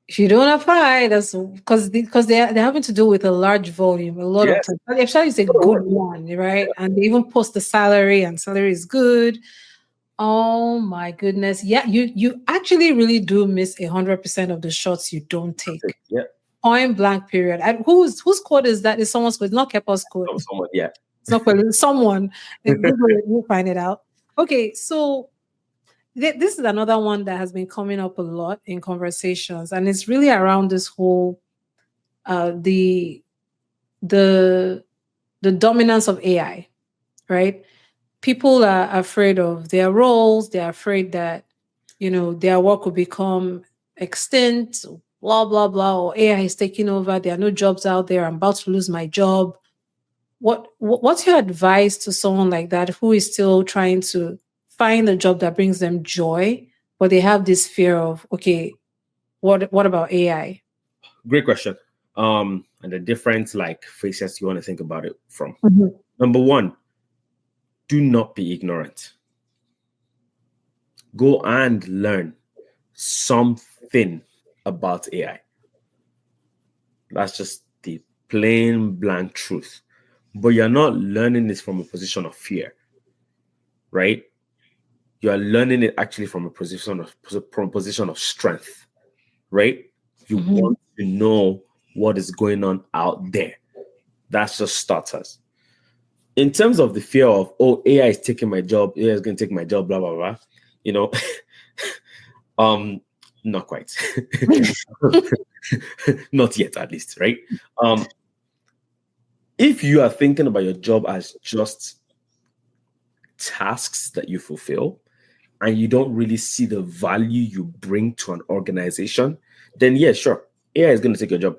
If you don't apply, that's because they're having to do with a large volume, a lot of Yes. time. Especially it's a Go to good work. one, right? And they even post the salary, and salary is good. Oh my goodness. Yeah, you actually really do miss 100% of the shots you don't take. Yeah. Point blank period. And whose code is that? Is someone's code? It's not Kepa's code. Someone, yeah. It's not Pelumi, someone. Google it, you'll find it out. Okay, so this is another one that has been coming up a lot in conversations, and it's really around this whole uh the the the dominance of AI, right? People are afraid of their roles. They're afraid that, their work will become extinct, blah, blah, blah, or AI is taking over. There are no jobs out there. I'm about to lose my job. What's your advice to someone like that who is still trying to find a job that brings them joy, but they have this fear of, okay, what about AI? Great question. And the different like faces you want to think about it from. Mhm. Number one, do not be ignorant. Go and learn something about AI. That's just the plain blank truth. But you're not learning this from a position of fear, right? You are learning it actually from a position of strength, right? You Mhm. want to know what is going on out there. That's just starters. In terms of the fear of, oh, AI is taking my job, AI is going to take my job, blah blah blah. You know, not quite, not yet, at least, right? If you are thinking about your job as just tasks that you fulfill, and you don't really see the value you bring to an organization, then yeah, sure, AI is going to take your job.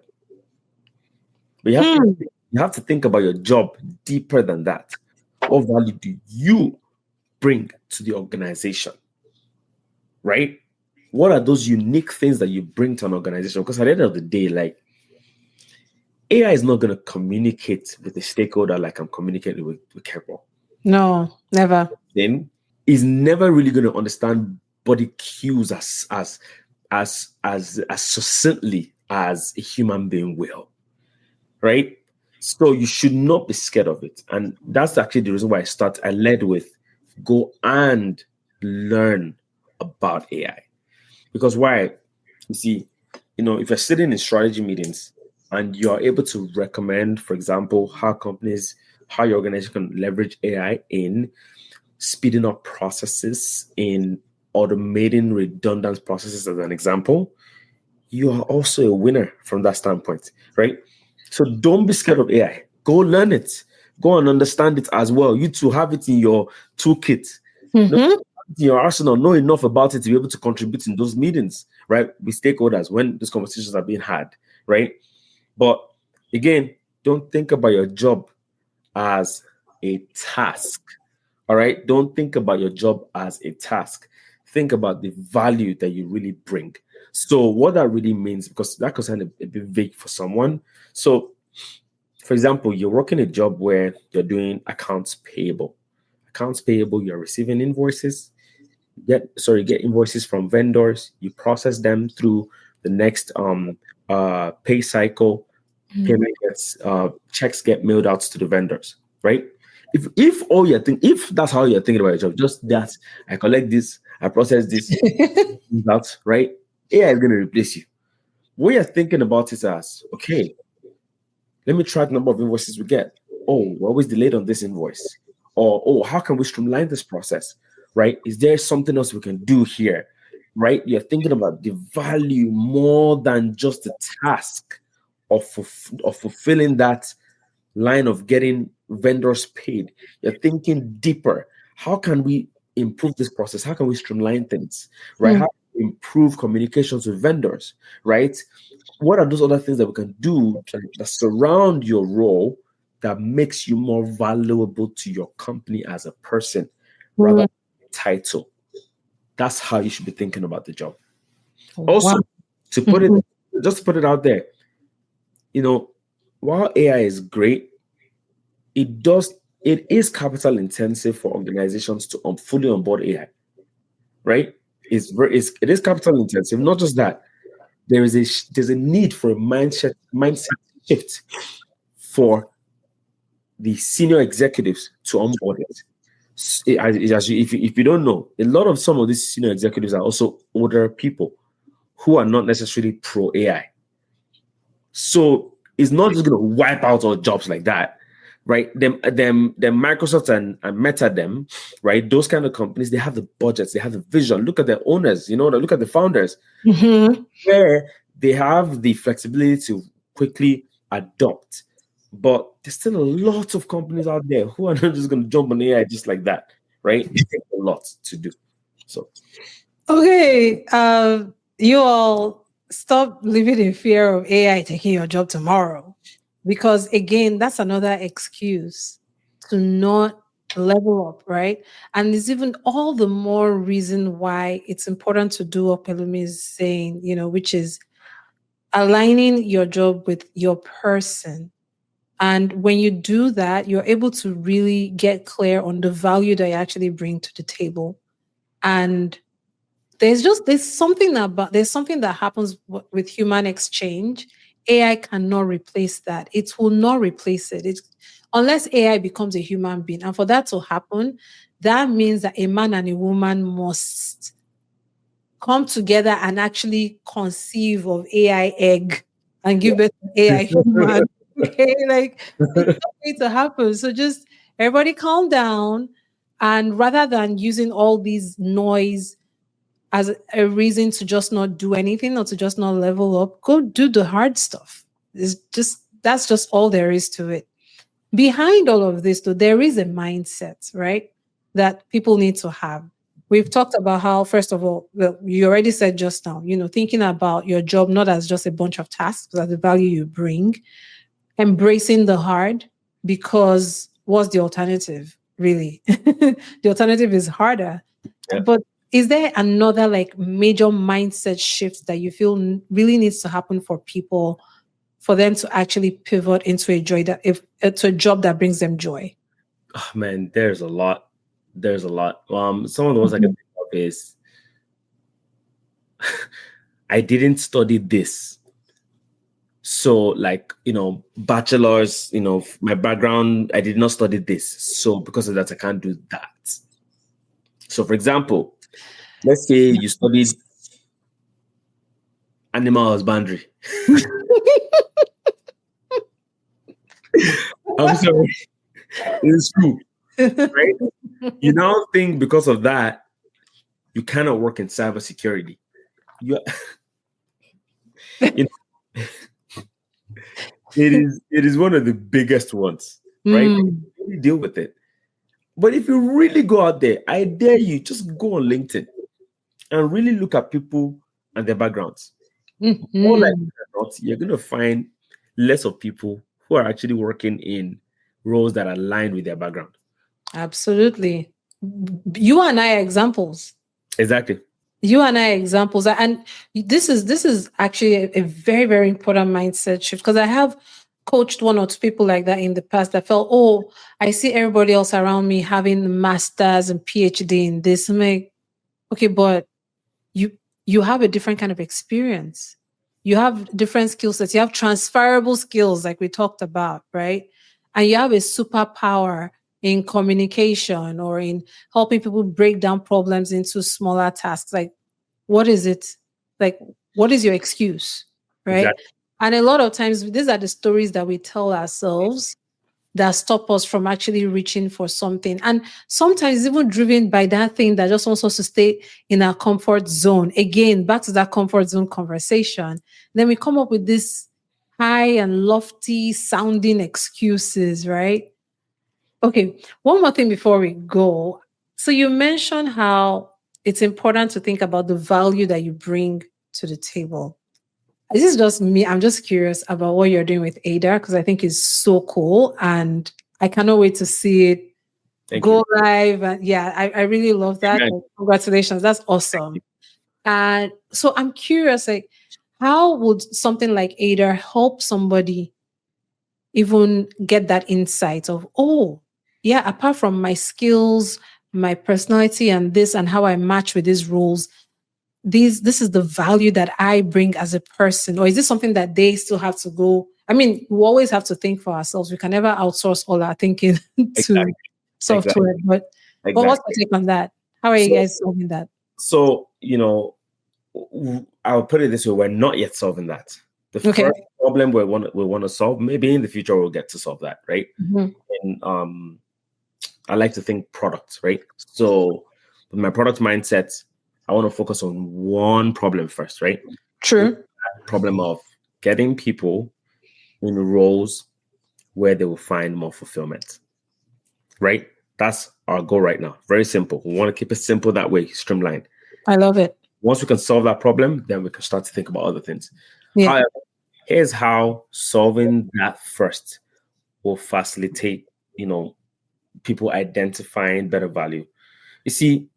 But Hmm. you have to think about your job deeper than that. What value do you bring to the organization? Right? What are those unique things that you bring to an organization? Because at the end of the day, like AI is not going to communicate with a stakeholder like I'm communicating with Kepo. No, never. Then is never really going to understand body cues as succinctly as a human being will. Right? So you should not be scared of it. And that's actually the reason why I led with go and learn about AI. Because why? You see, if you're sitting in strategy meetings and you're able to recommend, for example, how your organization can leverage AI in speeding up processes, in automating redundant processes, as an example, you are also a winner from that standpoint, right? So don't be scared of AI. Go learn it. Go and understand it as well. You too have it in your toolkit. Mhm. In your arsenal, know enough about it to be able to contribute in those meetings, right? With stakeholders when those conversations are being had, right? But again, don't think about your job as a task. All right. Don't think about your job as a task. Think about the value that you really bring. So, what that really means, because that can sound a bit vague for someone. So, for example, you're working a job where you're doing accounts payable. Accounts payable, you're receiving invoices, get invoices from vendors, you process them through the next pay cycle, Mhm. payment gets checks get mailed out to the vendors, right? If that's how you're thinking about your job, just that I collect this, I process this out, right? AI is going to replace you. What you're thinking about is as okay, let me track the number of invoices we get. Oh, we're always delayed on this invoice. Or, oh, how can we streamline this process? Right? Is there something else we can do here? Right? You're thinking about the value more than just the task of fulfilling that line of getting vendors paid. You're thinking deeper. How can we improve this process? How can we streamline things? Right? How Hmm. can we improve communications with vendors? Right? What are those other things that we can do that surround your role that makes you more valuable to your company as a person rather Hmm. than title? That's how you should be thinking about the job. Wow. Also, to put it Mhm. just to put it out there, while AI is great, it is capital intensive for organizations to fully onboard AI, right? It is capital intensive. Not just that, there's a need for a mindset shift for the senior executives to onboard it. If you don't know, a lot of some of these senior executives are also older people who are not necessarily pro AI. So it's not just going to wipe out all jobs like that, right? Them Microsoft and Meta, them, right? Those kind of companies, they have the budgets, they have the vision. Look at their owners, look at the founders, Mhm. where they have the flexibility to quickly adopt. But there's still a lot of companies out there who are not just going to jump on AI just like that, right? It takes a lot to do. So, Okay, you all stop living in fear of AI taking your job tomorrow. Because again, that's another excuse to not level up, right? And it's even all the more reason why it's important to do what Pelumi is saying, which is aligning your job with your person. And when you do that, you're able to really get clear on the value that you actually bring to the table. And there's something that happens with human exchange. AI cannot replace that. It will not replace it. Unless AI becomes a human being. And for that to happen, that means that a man and a woman must come together and actually conceive of AI egg and give birth to AI human. Okay, like it's not going to happen. So just everybody calm down, and rather than using all these noise as a reason to just not do anything or to just not level up, go do the hard stuff. That's just all there is to it. Behind all of this, though, there is a mindset, right? That people need to have. We've talked about how, first of all, well, you already said just now, thinking about your job not as just a bunch of tasks, but as the value you bring, embracing the hard, because what's the alternative, really? The alternative is harder. yeah. But is there another like major mindset shift that you feel really needs to happen for people for them to actually pivot into a joy that if to a job that brings them joy? Oh, man, there's a lot. There's a lot. Some of the ones I can Mhm. think of is I didn't study this. So, like, bachelor's, my background, I did not study this. So, because of that, I can't do that. So, for example, let's say you studied animal husbandry. I'm sorry, it's true, right? You now think because of that, you cannot work in cybersecurity. You, you know, it is one of the biggest ones, right? Mm. You deal with it. But if you really go out there, I dare you, just go on LinkedIn and really look at people and their backgrounds. More likely Mhm. than not, you're going to find less of people who are actually working in roles that align with their background. Absolutely. You and I are examples. Exactly. You and I are examples. And this is actually a very, very important mindset shift, because I have coached one or two people like that in the past that felt, oh, I see everybody else around me having masters and PhD in this. I'm like, okay, but you you have a different kind of experience. You have different skill sets. You have transferable skills, like we talked about, right? And you have a superpower in communication or in helping people break down problems into smaller tasks. Like, what is it? Like, what is your excuse? Right? Exactly. And a lot of times, these are the stories that we tell ourselves that stop us from actually reaching for something. And sometimes even driven by that thing that just wants us to stay in our comfort zone. Again, back to that comfort zone conversation. Then we come up with this high and lofty sounding excuses, right? Okay, one more thing before we go. So you mentioned how it's important to think about the value that you bring to the table. This is just me. I'm just curious about what you're doing with Aidrr, because I think it's so cool and I cannot wait to see it Thank you. go live. And yeah, I really love that. Amen. Like, congratulations. That's awesome. And so I'm curious, like, how would something like Aidrr help somebody even get that insight of, oh, yeah, apart from my skills, my personality, and this, and how I match with these roles, this is the value that I bring as a person, or is this something that they still have to go? I mean, we always have to think for ourselves. We can never outsource all our thinking to Exactly. Exactly. software. But what's Exactly. your take on that? How are you So, guys solving that? so I'll put it this way: we're not yet solving that. The Okay. first problem we want to solve, maybe in the future we'll get to solve that, right? Mhm. And I like to think products, right? So with my product mindset, I want to focus on one problem first, right? Which is True. that problem of getting people in roles where they will find more fulfillment, right? That's our goal right now. Very simple. We want to keep it simple that way, streamlined. I love it. Once we can solve that problem, then we can start to think about other things. Yeah. However, here's how solving that first will facilitate, people identifying better value. You see,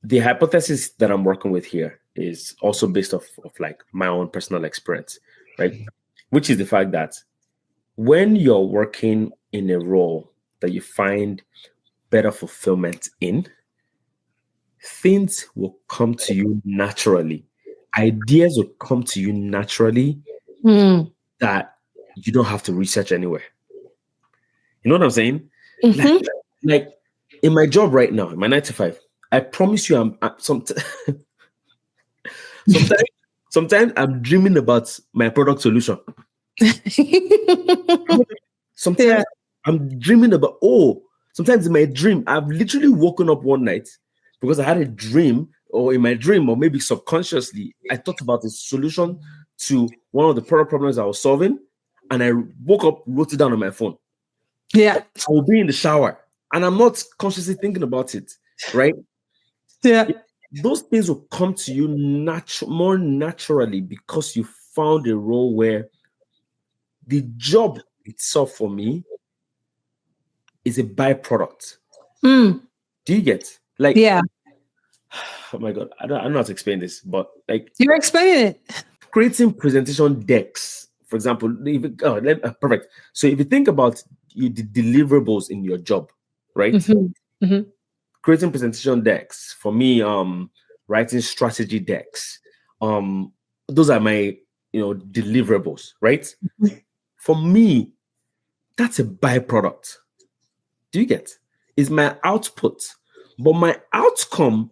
the hypothesis that I'm working with here is also based off of like my own personal experience, right? Which is the fact that when you're working in a role that you find better fulfillment in, things will come to you naturally. Ideas will come to you naturally Mm. that you don't have to research anywhere. You know what I'm saying? Like, Hmm. like in my job right now, in my 9 to 5, I promise you, sometimes, sometimes I'm dreaming about my product solution. Yeah. Sometimes I'm dreaming about, sometimes in my dream, I've literally woken up one night because I had a dream, or in my dream, or maybe subconsciously, I thought about a solution to one of the product problems I was solving. And I woke up, wrote it down on my phone. Yeah. I will be in the shower and I'm not consciously thinking about it, right? Yeah. Those things will come to you more naturally because you found a role where the job itself for me is a byproduct. Mm. Do you get? Like, Yeah. oh my God, I don't know how to explain this, but like You're explaining it. creating presentation decks, for example, perfect. So if you think about the deliverables in your job, right? Hmm. Hmm. Creating presentation decks for me, writing strategy decks, those are my deliverables, right? For me, that's a byproduct. Do you get? It's my output, but my outcome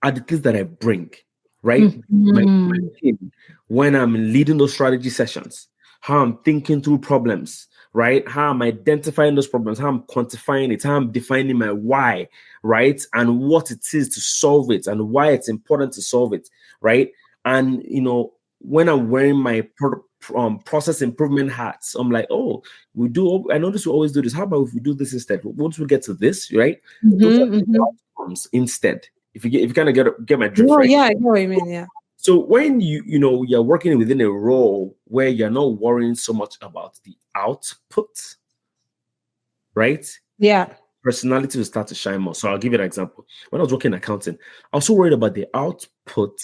are the things that I bring, right? My Hmm. team, when I'm leading those strategy sessions, how I'm thinking through problems, right? How I'm identifying those problems, how I'm quantifying it, how I'm defining my why, right? And what it is to solve it and why it's important to solve it, right? And, when I'm wearing my process improvement hats, I'm like, I notice we always do this. How about if we do this instead? Once we get to this, right? Those are Hmm. the Hmm. outcomes instead. If you kind of get my drift, No, right? yeah, I know what you mean. Yeah. So when you're working within a role where you're not worrying so much about the output, right? Yeah. Personality will start to shine more. So I'll give you an example. When I was working in accounting, I was so worried about the output,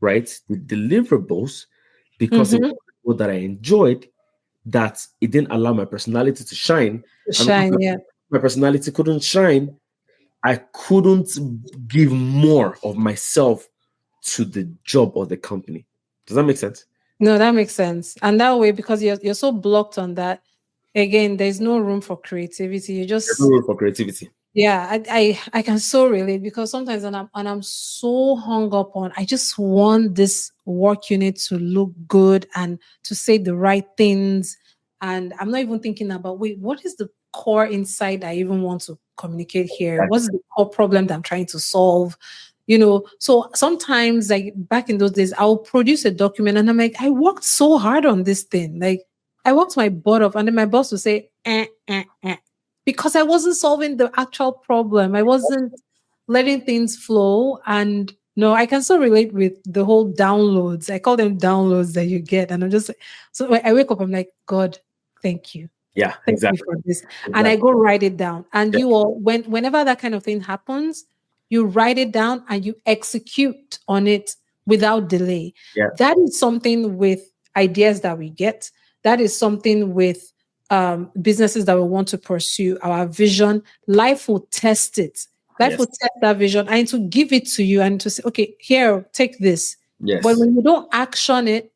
right? The deliverables, because it Hmm. was what that I enjoyed, that it didn't allow my personality to shine. To And once shine. Yeah. my personality couldn't shine, I couldn't give more of myself to the job or the company. Does that make sense? No, that makes sense. And that way, because you're so blocked on that, again, there's no room for creativity. You There's no just room for creativity. Yeah, I can so relate because sometimes and I'm so hung up on I just want this work unit to look good and to say the right things. And I'm not even thinking about wait, what is the core insight I even want to communicate here? Exactly. What's the core problem that I'm trying to solve? So sometimes like back in those days, I'll produce a document and I'm like, I worked so hard on this thing. Like I worked my butt off, and then my boss will say, because I wasn't solving the actual problem. I wasn't letting things flow. And no, I can still relate with the whole downloads. I call them downloads that you get. And I'm just so when I wake up, I'm like, God, thank you. Yeah, Thank you exactly. for this. And I Exactly. go write it down. And Yeah, you all, whenever that kind of thing happens, you write it down and you execute on it without delay. yeah, That is something with ideas that we get. That is something with businesses that we want to pursue, our vision. Life will test it. Life Yes. will test that vision and to give it to you and to say, okay, here, take this. Yes. But when you don't action it,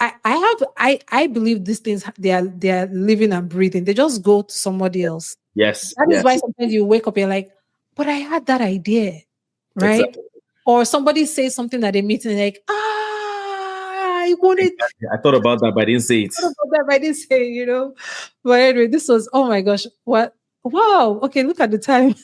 I believe these things they are living and breathing. They just go to somebody else. Yes. That is Yes. why sometimes you wake up, you're like, but I had that idea, right? Exactly. Or somebody says something at a meeting, like, I wanted Exactly. I thought about that, but I didn't say it. thought about that, but I didn't say, But anyway, this was, oh my gosh, what? Wow. Okay, look at the time.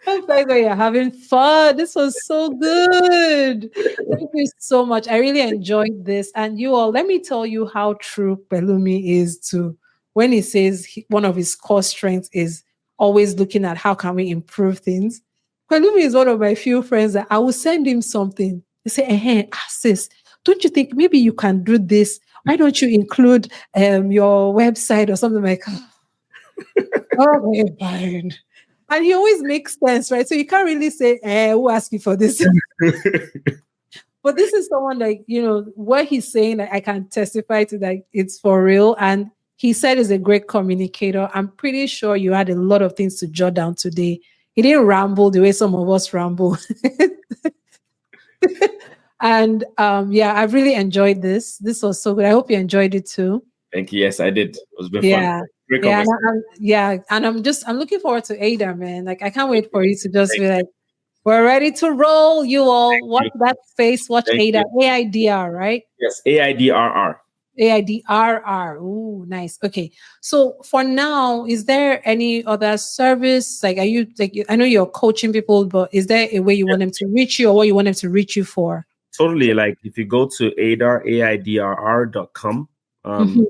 Sometimes when you're having fun. This was so good. Thank you so much. I really enjoyed this. And you all, let me tell you how true Pelumi is too. When he says one of his core strengths is always looking at how can we improve things. Pelumi is one of my few friends that I will send him something. They say, sis, don't you think maybe you can do this? Why don't you include your website or something like that? Okay, fine. And he always makes sense, right? So you can't really say, who asked you for this? But this is someone like, what he's saying, I can testify to that it's for real. And he said is a great communicator. I'm pretty sure you had a lot of things to jot down today. He didn't ramble the way some of us ramble. And yeah, I've really enjoyed this. This was so good. I hope you enjoyed it too. Thank you. Yes, I did. It was been Yeah. fun. Great Yeah, conversation. and I'm looking forward to Aidrr, man. Like I can't wait for you to just Thank be like, we're ready to roll, you all. Watch you. that space, watch Thank Aidrr, you. AIDR, right? Yes, AIDRR. AIDRR. Ooh, nice. Okay. So for now, is there any other service? Like, are you like? I know you're coaching people, but is there a way you want them to reach you, or what you want them to reach you for? Totally. Like if you go to aidrr.com, Mhm.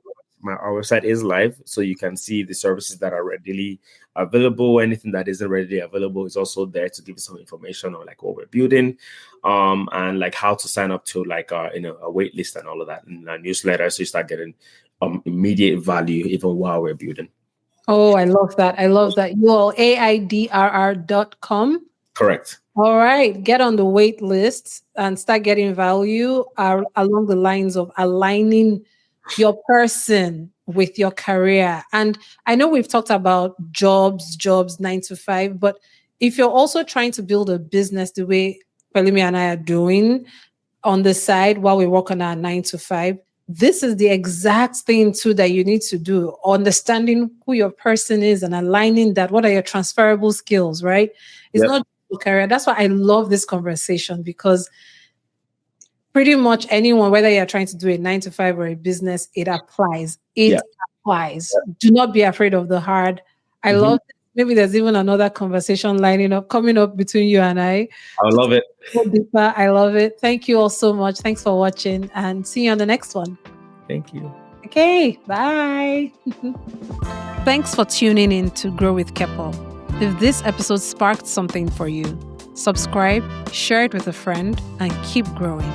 our website is live, so you can see the services that are readily available. Anything that isn't readily available is also there to give you some information on like what we're building, and like how to sign up to like a wait list and all of that in our newsletter, so you start getting immediate value even while we're building. Oh, I love that. I love that. You all AIDRR.com. Correct. All right, get on the wait list and start getting value along the lines of aligning your person with your career. And I know we've talked about jobs, 9 to 5, but if you're also trying to build a business the way Pelumi and I are doing on the side while we work on our 9 to 5, this is the exact thing too that you need to do. Understanding who your person is and aligning that. What are your transferable skills, right? It's Yep. not career. That's why I love this conversation, because pretty much anyone, whether you're trying to do a 9 to 5 or a business, it applies. It applies. Do not be afraid of the hard. I love it. Maybe there's even another conversation coming up between you and I. I love it. Go deeper. I love it. Thank you all so much. Thanks for watching, and see you on the next one. Thank you. Okay, bye. Thanks for tuning in to Grow with Kepo. If this episode sparked something for you, subscribe, share it with a friend, and keep growing.